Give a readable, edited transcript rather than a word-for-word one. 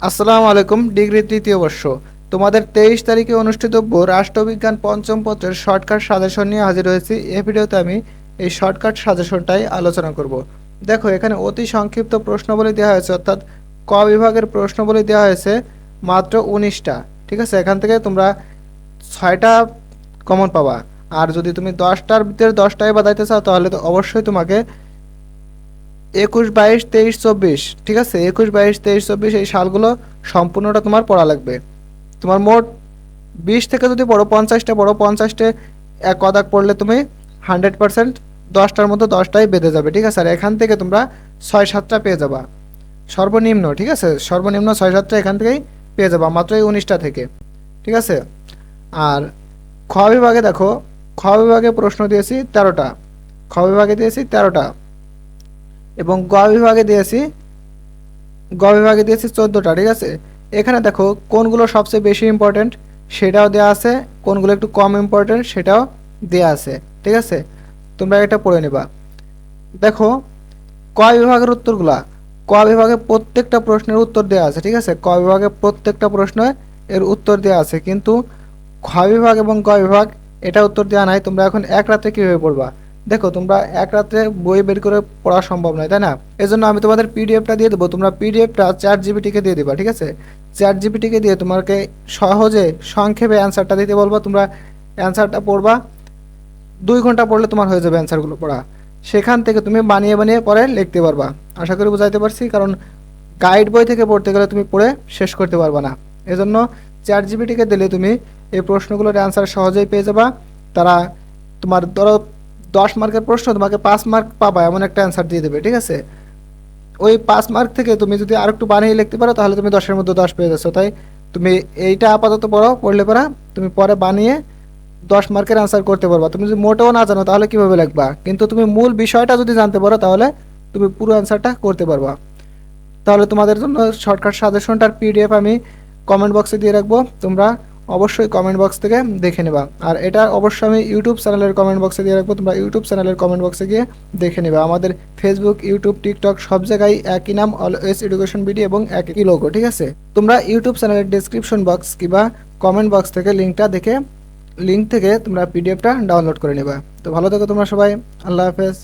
আসসালামু আলাইকুম। ডিগ্রি তৃতীয় বর্ষ, তোমাদের 23 তারিখে অনুষ্ঠিতব্য রাষ্ট্রবিজ্ঞান পঞ্চম পত্রের শর্টকাট সাজেশন নিয়ে হাজির হয়েছি। এই ভিডিওতে আমি এই শর্টকাট সাজেশনটাই আলোচনা করব। দেখো, এখানে অতি সংক্ষিপ্ত প্রশ্নাবলী দেওয়া হয়েছে, অর্থাৎ ক বিভাগের প্রশ্নাবলী দেওয়া হয়েছে মাত্র 19টা। ঠিক আছে, এখান থেকে তোমরা 6টা কমন পাবা। আর যদি তুমি 10টার ভিতরে 10টাই বাদাইতে চাও তাহলে তো অবশ্যই তোমাকে 21, 22, 23, 24, ঠিক আছে, 21, 22, 23, 24 এই সালগুলো সম্পূর্ণটা তোমার পড়া লাগবে। তোমার মোট 20 থেকে যদি পড়ো, 50টা পড়ো, 50টে এক কদাক পড়লে তুমি 100% 10টার মধ্যে 10টাই বেঁধে যাবে। ঠিক আছে, আর এখান থেকে তোমরা 6-7টা পেয়ে যাবা সর্বনিম্ন। ঠিক আছে, সর্বনিম্ন 6-7টা এখান থেকেই পেয়ে যাবা মাত্র এই 19টা থেকে। ঠিক আছে, আর খ বিভাগে দেখো, খ বিভাগে প্রশ্ন দিয়েছি 13টা, খ বিভাগে দিয়েছি 13টা, এবং গ বিভাগে দিয়েছি 14টা। ঠিক আছে, এখানে দেখো কোনগুলো সবচেয়ে বেশি ইম্পর্টেন্ট সেটাও দেওয়া আছে, কোনগুলো একটু কম ইম্পর্টেন্ট সেটাও দেওয়া আছে। ঠিক আছে, তোমরা এটা পড়ে নেবা। দেখো, ক বিভাগের উত্তরগুলা, ক বিভাগে প্রত্যেকটা প্রশ্নের উত্তর দেওয়া আছে। ঠিক আছে, ক বিভাগে প্রত্যেকটা প্রশ্ন এর উত্তর দেওয়া আছে, কিন্তু খ বিভাগ এবং গ বিভাগ এটা উত্তর দেওয়া নাই। তোমরা এখন এক রাতে কিভাবে পড়বা? দেখো, তোমরা এক রাতে বই বের করে পড়া সম্ভব নয়, তাই না? এজন্য আমি তোমাদের পিডিএফটা দিয়ে দেবো, তোমরা পিডিএফটা চ্যাট জিপিটিকে দিয়ে দিবা। ঠিক আছে, চ্যাট জিপিটিকে দিয়ে তোমাকে সহজে সংক্ষেপে অ্যান্সারটা দিতে বলবা, তোমরা অ্যান্সারটা পড়বা। 2 ঘন্টা পড়লে তোমার হয়ে যাবে অ্যান্সারগুলো পড়া। সেখান থেকে তুমি বানিয়ে বানিয়ে পরে লিখতে পারবা। আশা করি বুঝাইতে পারছি, কারণ গাইড বই থেকে পড়তে গেলে তুমি পড়ে শেষ করতে পারবা না। এজন্য চ্যাট জিপিটিকে দিলে তুমি এই প্রশ্নগুলোর অ্যান্সার সহজেই পেয়ে যাবা। তারা তোমার ধরো 10 মার্কের প্রশ্ন, তোমাকে 5 মার্ক পাবা এমন একটা অ্যান্সার দিয়ে দেবে। ঠিক আছে, ওই 5 মার্ক থেকে তুমি যদি আর একটু বানিয়ে লিখতে পারো তাহলে তুমি 10-এর মধ্যে 10 পেয়ে যাচ্ছ। তাই তুমি এইটা আপাতত পড়ো, পড়লে পড়া তুমি পরে বানিয়ে 10 মার্কের অ্যান্সার করতে পারবা। তুমি যদি মোটেও না জানো তাহলে কিভাবে লিখবা, কিন্তু তুমি মূল বিষয়টা যদি জানতে পারো তাহলে তুমি পুরো অ্যান্সারটা করতে পারবা। তাহলে তোমাদের জন্য শর্টকাট সাজেশনটার পিডিএফ আমি কমেন্ট বক্সে দিয়ে রাখবো, তোমরা অবশ্যই কমেন্ট বক্স থেকে দেখে নেবা। আর এটা অবশ্যই আমি ইউটিউব চ্যানেলের কমেন্ট বক্সে দিয়ে রাখবো, তোমরা ইউটিউব চ্যানেলের কমেন্ট বক্সে গিয়ে দেখে নেবা। আমাদের ফেসবুক, ইউটিউব, টিকটক সব জায়গায় একই নাম, অলওয়েজ এডুকেশন বিডি, এবং একই লোগো। ঠিক আছে, তোমরা ইউটিউব চ্যানেলের ডেসক্রিপশন বক্স কিংবা কমেন্ট বক্স থেকে লিঙ্ক থেকে তোমরা পিডিএফটা ডাউনলোড করে নেবা। তো ভালো থেকো তোমরা সবাই, আল্লাহ হাফেজ।